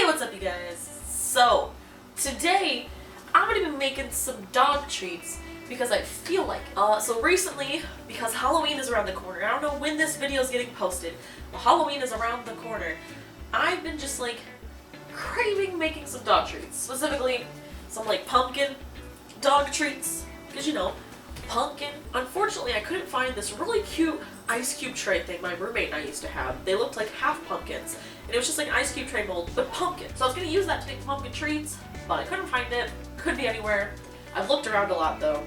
What's up, you guys? So, today I'm going to be making some dog treats because I feel like so recently, because Halloween is around the corner, I don't know when this video is getting posted, but Halloween is around the corner, I've been just like craving making some dog treats. Specifically, some like pumpkin dog treats, because you know, pumpkin. Unfortunately, I couldn't find this really cute ice cube tray thing my roommate and I used to have. They looked like half pumpkins, and it was just like an ice cube tray mold, but pumpkin. So I was going to use that to make pumpkin treats, but I couldn't find it. Could be anywhere. I've looked around a lot though.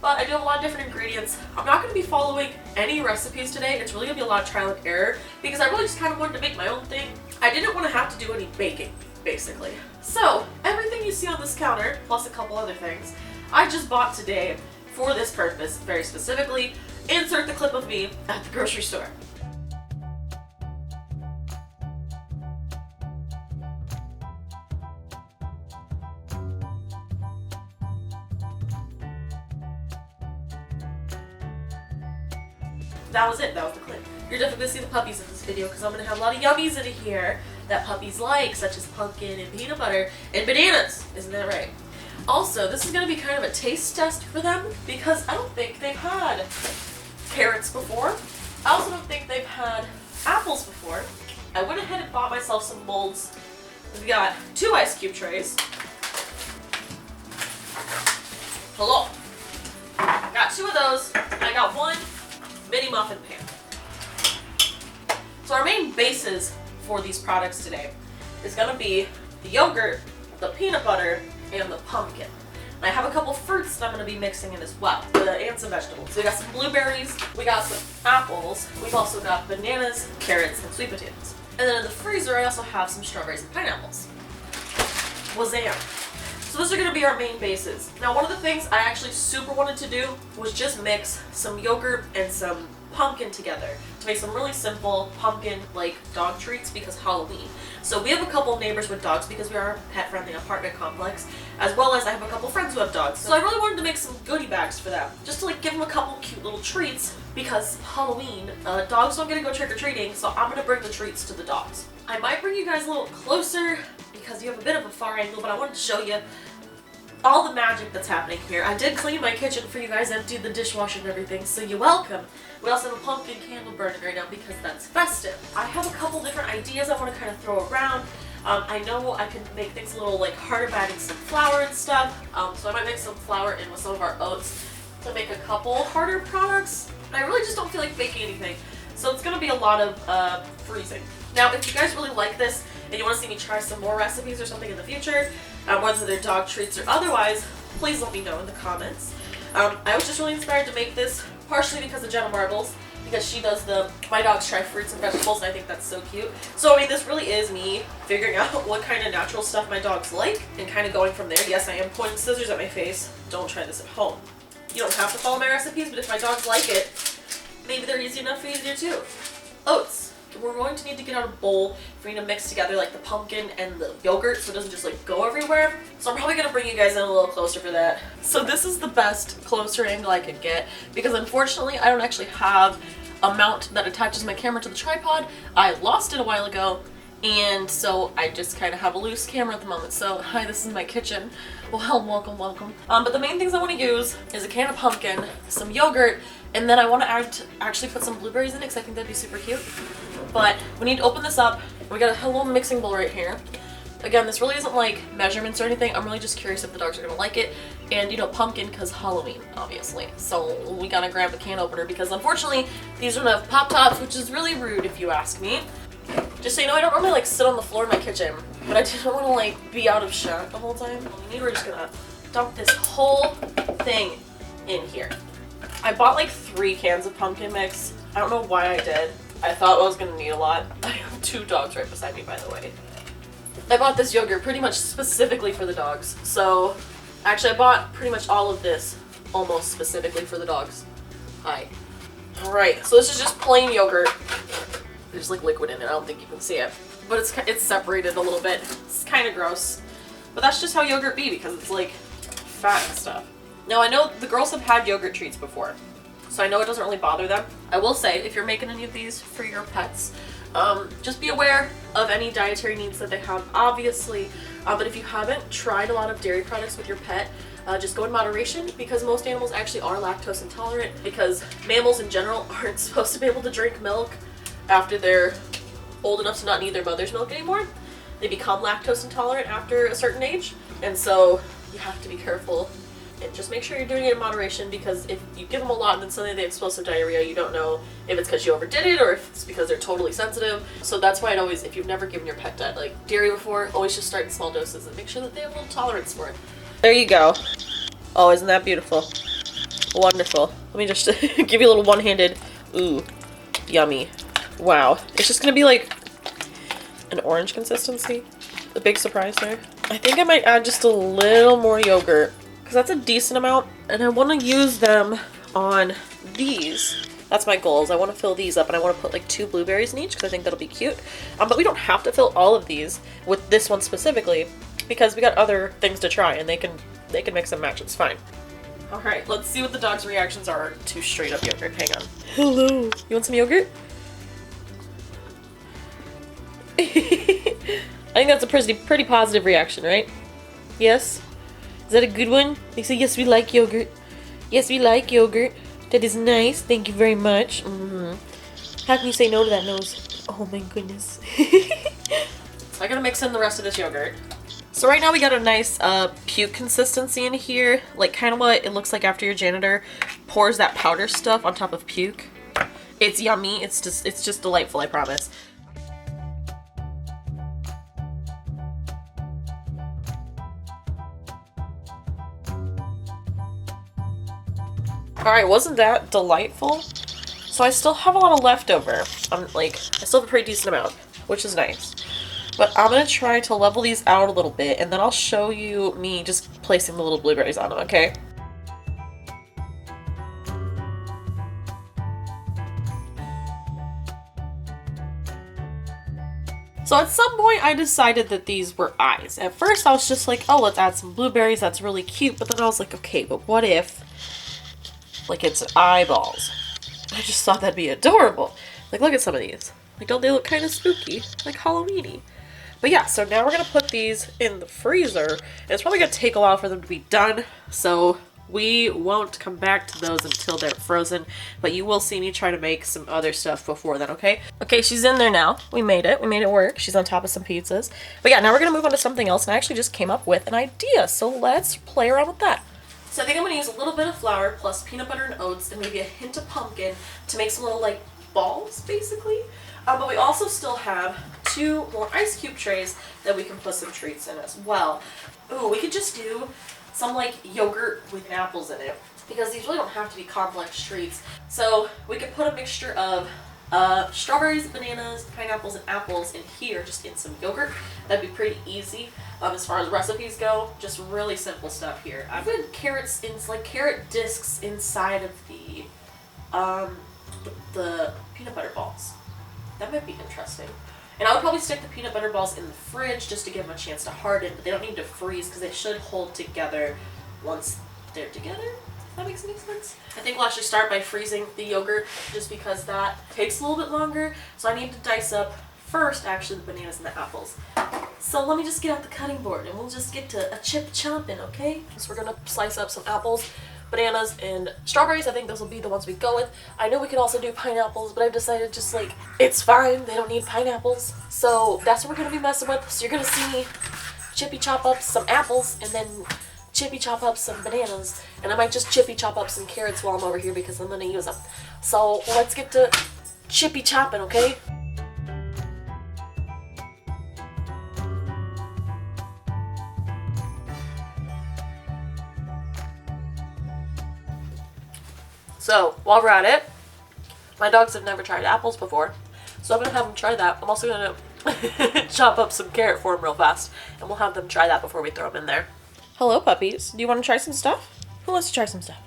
But I do have a lot of different ingredients. I'm not going to be following any recipes today. It's really going to be a lot of trial and error because I really just kind of wanted to make my own thing. I didn't want to have to do any baking, basically. So everything you see on this counter, plus a couple other things, I just bought today for this purpose, very specifically. Insert the clip of me at the grocery store. That was it, that was the clip. You're definitely gonna see the puppies in this video because I'm gonna have a lot of yummies in here that puppies like, such as pumpkin and peanut butter and bananas. Isn't that right? Also, this is gonna be kind of a taste test for them because I don't think they've had carrots before. I also don't think they've had apples before. I went ahead and bought myself some molds. We've got 2 ice cube trays. Hello. Got 2 of those, and I got 1 mini muffin pan. So our main bases for these products today is going to be the yogurt, the peanut butter, and the pumpkin. And I have a couple fruits that I'm going to be mixing in as well, and some vegetables. So we got some blueberries, we got some apples, we've also got bananas, carrots, and sweet potatoes. And then in the freezer I also have some strawberries and pineapples. Wazam! So those are going to be our main bases. Now, one of the things I actually super wanted to do was just mix some yogurt and some pumpkin together to make some really simple pumpkin-like dog treats because Halloween. So we have a couple neighbors with dogs because we are a pet-friendly apartment complex, as well as I have a couple friends who have dogs. So I really wanted to make some goodie bags for them, just to like give them a couple cute little treats because Halloween, dogs don't get to go trick-or-treating, so I'm going to bring the treats to the dogs. I might bring you guys a little closer because you have a bit of a far angle, but I wanted to show you all the magic that's happening here. I did clean my kitchen for you guys, emptied the dishwasher and everything, so you're welcome. We also have a pumpkin candle burning right now because that's festive. I have a couple different ideas I want to kind of throw around. I know I can make things a little like harder by adding some flour and stuff, so I might make some flour in with some of our oats to make a couple harder products. I really just don't feel like baking anything, so it's going to be a lot of freezing. Now, if you guys really like this and you want to see me try some more recipes or something in the future, whether they're dog treats or otherwise, please let me know in the comments. I was just really inspired to make this, partially because of Jenna Marbles, because she does the My Dogs Try Fruits and Vegetables, and I think that's so cute. So, I mean, this really is me figuring out what kind of natural stuff my dogs like and kind of going from there. Yes, I am pointing scissors at my face. Don't try this at home. You don't have to follow my recipes, but if my dogs like it, maybe they're easy enough for you to do too. Oats. We're going to need to get out a bowl for you to mix together like the pumpkin and the yogurt so it doesn't just like go everywhere. So I'm probably going to bring you guys in a little closer for that. So this is the best closer angle I could get because unfortunately I don't actually have a mount that attaches my camera to the tripod. I lost it a while ago and so I just kind of have a loose camera at the moment. So hi, this is my kitchen. Well, welcome. But the main things I want to use is a can of pumpkin, some yogurt, and then I want to actually put some blueberries in it because I think that'd be super cute. But we need to open this up. We got a little mixing bowl right here. Again, this really isn't like measurements or anything. I'm really just curious if the dogs are gonna like it. And you know, pumpkin because Halloween, obviously. So we gotta grab a can opener because unfortunately these don't have pop tops, which is really rude if you ask me. Just so you know, I don't normally like sit on the floor in my kitchen, but I didn't want to like be out of shot the whole time. We're just gonna dump this whole thing in here. I bought like 3 cans of pumpkin mix. I don't know why I did. I thought I was gonna need a lot. I have 2 dogs right beside me, by the way. I bought this yogurt pretty much specifically for the dogs. So, actually I bought pretty much all of this almost specifically for the dogs. Hi. Alright, so this is just plain yogurt. There's like liquid in it, I don't think you can see it. But it's separated a little bit. It's kind of gross. But that's just how yogurt be because it's like fat and stuff. Now I know the girls have had yogurt treats before, so I know it doesn't really bother them. I will say, if you're making any of these for your pets, Just be aware of any dietary needs that they have, obviously. But if you haven't tried a lot of dairy products with your pet, just go in moderation, because most animals actually are lactose intolerant, because mammals in general aren't supposed to be able to drink milk after they're old enough to not need their mother's milk anymore. They become lactose intolerant after a certain age, and so you have to be careful. And just make sure you're doing it in moderation, because if you give them a lot and then suddenly they have explosive diarrhea, you don't know if it's because you overdid it or if it's because they're totally sensitive. So that's why I'd always, if you've never given your pet dairy before, always just start in small doses and make sure that they have a little tolerance for it. There you go. Oh, isn't that beautiful? Wonderful. Let me just give you a little one-handed, ooh, yummy. Wow. It's just gonna be like an orange consistency. A big surprise there. I think I might add just a little more yogurt, because that's a decent amount, and I want to use them on these. That's my goal, is I want to fill these up, and I want to put like 2 blueberries in each, because I think that'll be cute. But we don't have to fill all of these with this one specifically, because we got other things to try, and they can mix and match. It's fine. All right, let's see what the dog's reactions are to straight up yogurt. Hang on. Hello. You want some yogurt? I think that's a pretty positive reaction, right? Yes? Is that a good one? They say, yes, we like yogurt. Yes, we like yogurt. That is nice. Thank you very much. How can you say no to that nose? Oh my goodness. So I gotta mix in the rest of this yogurt. So right now we got a nice puke consistency in here. Like kind of what it looks like after your janitor pours that powder stuff on top of puke. It's yummy. It's just delightful, I promise. Alright, wasn't that delightful? So I still have a lot of leftover. I still have a pretty decent amount, which is nice. But I'm going to try to level these out a little bit, and then I'll show you me just placing the little blueberries on them, okay? So at some point I decided that these were eyes. At first I was just like, oh, let's add some blueberries, that's really cute. But then I was like, okay, but what if it's eyeballs? I just thought that'd be adorable. Like, look at some of these. Like, don't they look kind of spooky? Like Halloween-y. But yeah, so now we're going to put these in the freezer. And it's probably going to take a while for them to be done. So we won't come back to those until they're frozen. But you will see me try to make some other stuff before then, okay? Okay, she's in there now. We made it. We made it work. She's on top of some pizzas. But yeah, now we're going to move on to something else. And I actually just came up with an idea. So let's play around with that. So I think I'm going to use a little bit of flour plus peanut butter and oats and maybe a hint of pumpkin to make some little, like, balls, basically. But we also still have 2 more ice cube trays that we can put some treats in as well. Ooh, we could just do some, like, yogurt with apples in it, because these really don't have to be complex treats. So we could put a mixture of strawberries, bananas, pineapples, and apples in here, just in some yogurt. That'd be pretty easy. As far as recipes go, just really simple stuff here. I've put carrots in, like carrot discs inside of the peanut butter balls. That might be interesting. And I would probably stick the peanut butter balls in the fridge just to give them a chance to harden, but they don't need to freeze because they should hold together once they're together. If that makes any sense. I think we'll actually start by freezing the yogurt just because that takes a little bit longer. So I need to dice up first, actually, the bananas and the apples. So let me just get out the cutting board and we'll just get to a chip chomping, okay? So we're gonna slice up some apples, bananas, and strawberries. I think those will be the ones we go with. I know we could also do pineapples, but I've decided just like, it's fine, they don't need pineapples. So that's what we're gonna be messing with. So you're gonna see me chippy chop up some apples and then chippy chop up some bananas. And I might just chippy chop up some carrots while I'm over here because I'm gonna use them. So let's get to chippy chopping, okay? So, while we're at it, my dogs have never tried apples before, so I'm going to have them try that. I'm also going to chop up some carrot for them real fast, and we'll have them try that before we throw them in there. Hello, puppies. Do you want to try some stuff? Who wants to try some stuff?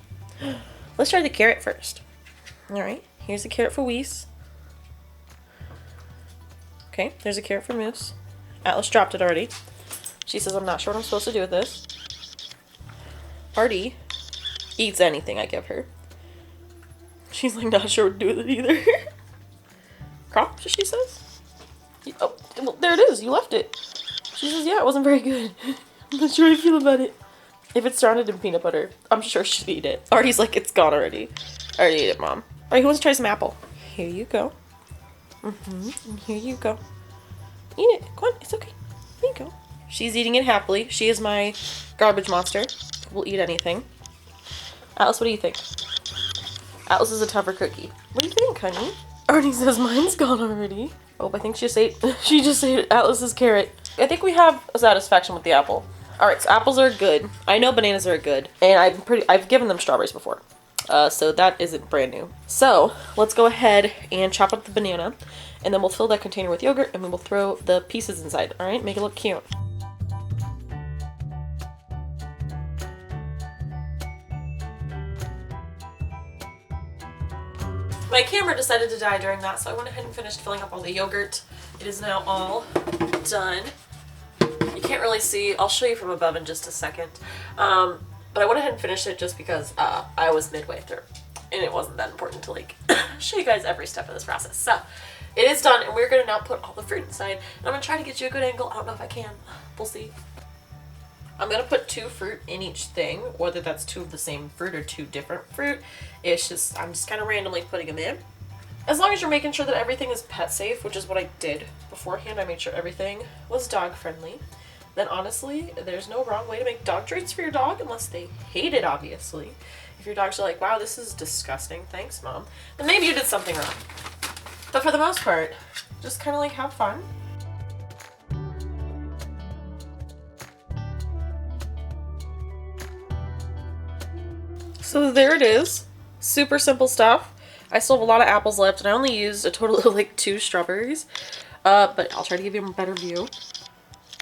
Let's try the carrot first. Alright, here's a carrot for Weiss. Okay, there's a carrot for Moose. Atlas dropped it already. She says, I'm not sure what I'm supposed to do with this. Artie eats anything I give her. She's like not sure what to do with it either. Crop, she says. Oh, well, there it is. You left it. She says, yeah, it wasn't very good. I'm not sure how I feel about it. If it's surrounded in peanut butter, I'm sure she'd eat it. Artie's like, it's gone already. I already ate it, Mom. Alright, who wants to try some apple? Here you go. And here you go. Eat it. Go on, it's okay. Here you go. She's eating it happily. She is my garbage monster. Will eat anything. Alice, what do you think? Alice is a tougher cookie. What do you think, honey? Artie says mine's gone already. Oh, I think she just ate Alice's carrot. I think we have a satisfaction with the apple. Alright, so apples are good. I know bananas are good. And I've given them strawberries before. So that isn't brand new. So, let's go ahead and chop up the banana. And then we'll fill that container with yogurt and we will throw the pieces inside. Alright, make it look cute. My camera decided to die during that, so I went ahead and finished filling up all the yogurt. It is now all done. You can't really see. I'll show you from above in just a second. But I went ahead and finished it just because I was midway through. And it wasn't that important to like show you guys every step of this process. So, it is done, and we're going to now put all the fruit inside. And I'm going to try to get you a good angle. I don't know if I can. We'll see. I'm going to put 2 fruit in each thing, whether that's 2 of the same fruit or 2 different fruit. It's just, I'm just kind of randomly putting them in. As long as you're making sure that everything is pet safe, which is what I did beforehand. I made sure everything was dog friendly. Then honestly, there's no wrong way to make dog treats for your dog unless they hate it, obviously. If your dogs are like, wow, this is disgusting, thanks, Mom, then maybe you did something wrong. But for the most part, just kind of like have fun. So there it is. Super simple stuff. I still have a lot of apples left, and I only used a total of like 2 strawberries. But I'll try to give you a better view.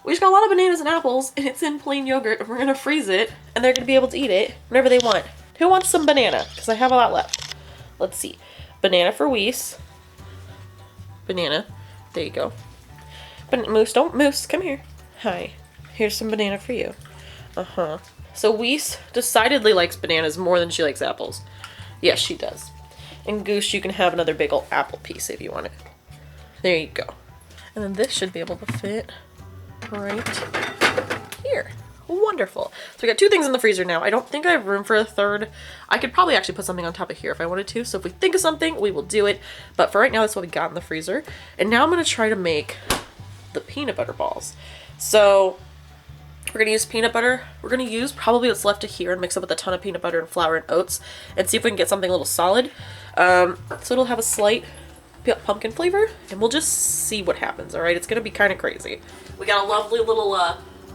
We just got a lot of bananas and apples, and it's in plain yogurt, and we're gonna freeze it, and they're gonna be able to eat it whenever they want. Who wants some banana? Because I have a lot left. Let's see. Banana for Weiss. Banana. There you go. Moose, don't Moose, come here. Hi. Here's some banana for you. Uh-huh. So Weiss decidedly likes bananas more than she likes apples. Yes, she does. And Goose, you can have another big old apple piece if you want it. There you go. And then this should be able to fit right here. Wonderful. So we got 2 things in the freezer now. I don't think I have room for a third. I could probably actually put something on top of here if I wanted to. So if we think of something, we will do it. But for right now, that's what we got in the freezer. And now I'm going to try to make the peanut butter balls. So we're going to use peanut butter. We're going to use probably what's left of here and mix it with a ton of peanut butter and flour and oats and see if we can get something a little solid. So it'll have a slight pumpkin flavor, and we'll just see what happens, alright? It's going to be kind of crazy. We got a lovely little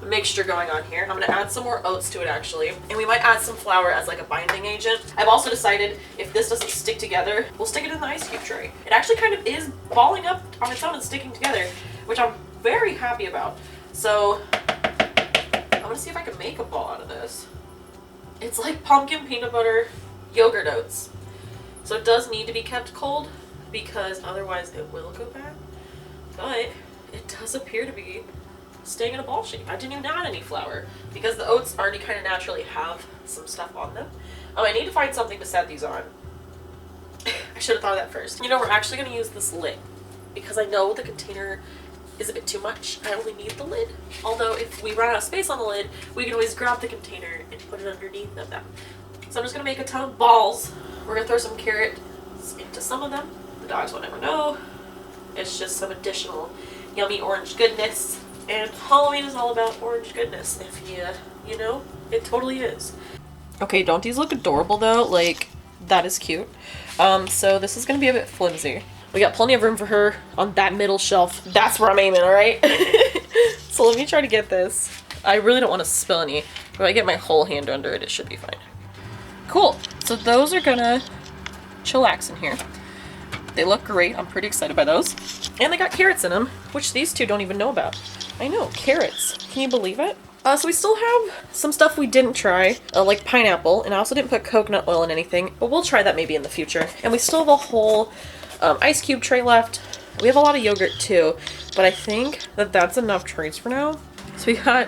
mixture going on here. I'm going to add some more oats to it, actually. And we might add some flour as like a binding agent. I've also decided if this doesn't stick together, we'll stick it in the ice cube tray. It actually kind of is balling up on its own and sticking together, which I'm very happy about. So I'm going to see if I can make a ball out of this. It's like pumpkin peanut butter yogurt oats. So it does need to be kept cold because otherwise it will go bad. But it does appear to be staying in a ball shape. I didn't even add any flour because the oats already kind of naturally have some stuff on them. Oh, I need to find something to set these on. I should have thought of that first. You know, we're actually going to use this lid because I know the container is a bit too much. I only need the lid. Although if we run out of space on the lid, we can always grab the container and put it underneath of them. So I'm just going to make a ton of balls. We're going to throw some carrots into some of them. The dogs will never know. It's just some additional yummy orange goodness. And Halloween is all about orange goodness. If you know, it totally is. Okay, don't these look adorable though? Like, that is cute. So this is going to be a bit flimsy. We got plenty of room for her on that middle shelf. That's where I'm aiming, alright? So let me try to get this. I really don't want to spill any. If I get my whole hand under it, it should be fine. Cool. So those are gonna chillax in here. They look great. I'm pretty excited by those. And they got carrots in them, which these 2 don't even know about. I know, carrots. Can you believe it? So we still have some stuff we didn't try, like pineapple, and I also didn't put coconut oil in anything, but we'll try that maybe in the future. And we still have a whole ice cube tray left. We have a lot of yogurt too, but I think that that's enough treats for now. So we got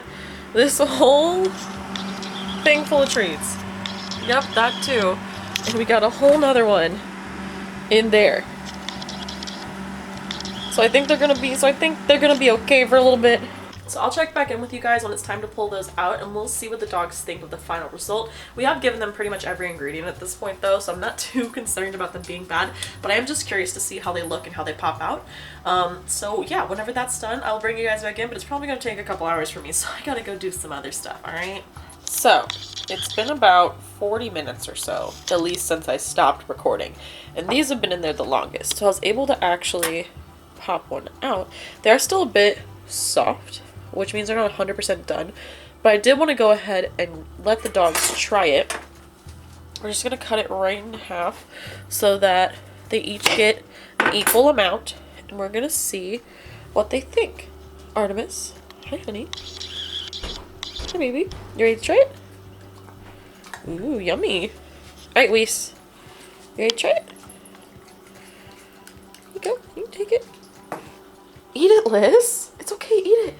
this whole thing full of treats. Yep, that too. And we got a whole nother one in there. So So I think they're gonna be okay for a little bit. So I'll check back in with you guys when it's time to pull those out, and we'll see what the dogs think of the final result. We have given them pretty much every ingredient at this point though, so I'm not too concerned about them being bad, but I am just curious to see how they look and how they pop out. So yeah, whenever that's done, I'll bring you guys back in, but it's probably gonna take a couple hours for me, so I gotta go do some other stuff, alright? So, it's been about 40 minutes or so, at least since I stopped recording, and these have been in there the longest, so I was able to actually pop one out. They're still a bit soft, which means they're not 100% done, but I did want to go ahead and let the dogs try it. We're just going to cut it right in half so that they each get an equal amount, and we're going to see what they think. Artemis, hi honey. Hi baby, you ready to try it? Ooh, yummy. Alright, Weiss, you ready to try it? Here you go, you can take it. Eat it, Liz. It's okay, eat it.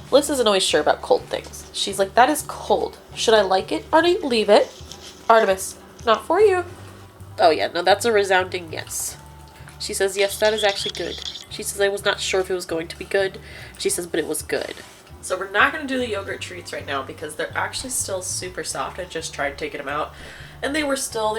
Liz isn't always sure about cold things. She's like, that is cold. Should I like it? Artie, leave it. Artemis, not for you. Oh yeah, no, that's a resounding yes. She says, yes, that is actually good. She says, I was not sure if it was going to be good. She says, but it was good. So we're not going to do the yogurt treats right now because they're actually still super soft. I just tried taking them out, and they were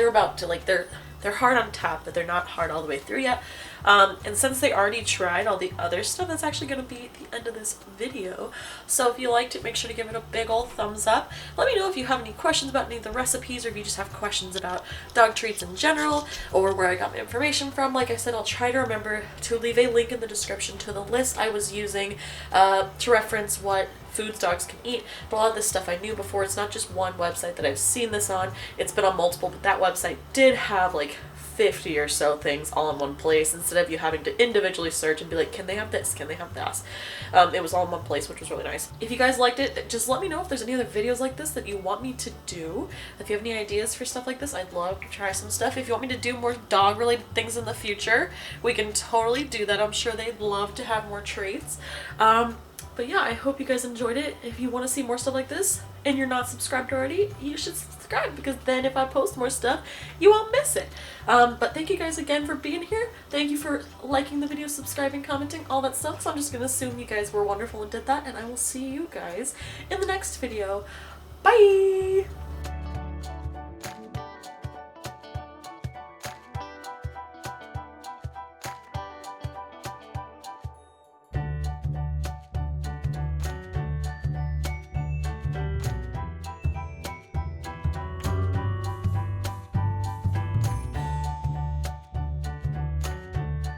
about to, like, they're hard on top, but they're not hard all the way through yet. And since they already tried all the other stuff, that's actually going to be the end of this video. So if you liked it, make sure to give it a big old thumbs up. Let me know if you have any questions about any of the recipes, or if you just have questions about dog treats in general, or where I got my information from. Like I said, I'll try to remember to leave a link in the description to the list I was using to reference what foods dogs can eat. But a lot of this stuff I knew before. It's not just one website that I've seen this on. It's been on multiple, but that website did have like 50 or so things all in one place, instead of you having to individually search and be like, can they have this, can they have this. It was all in one place, which was really nice. If you guys liked it, just let me know if there's any other videos like this that you want me to do. If you have any ideas for stuff like this, I'd love to try some stuff. If you want me to do more dog related things in the future, we can totally do that. I'm sure they'd love to have more treats. But yeah, I hope you guys enjoyed it. If you want to see more stuff like this and you're not subscribed already, you should subscribe, because then if I post more stuff, you won't miss it. But thank you guys again for being here. Thank you for liking the video, subscribing, commenting, all that stuff. So I'm just going to assume you guys were wonderful and did that, and I will see you guys in the next video. Bye!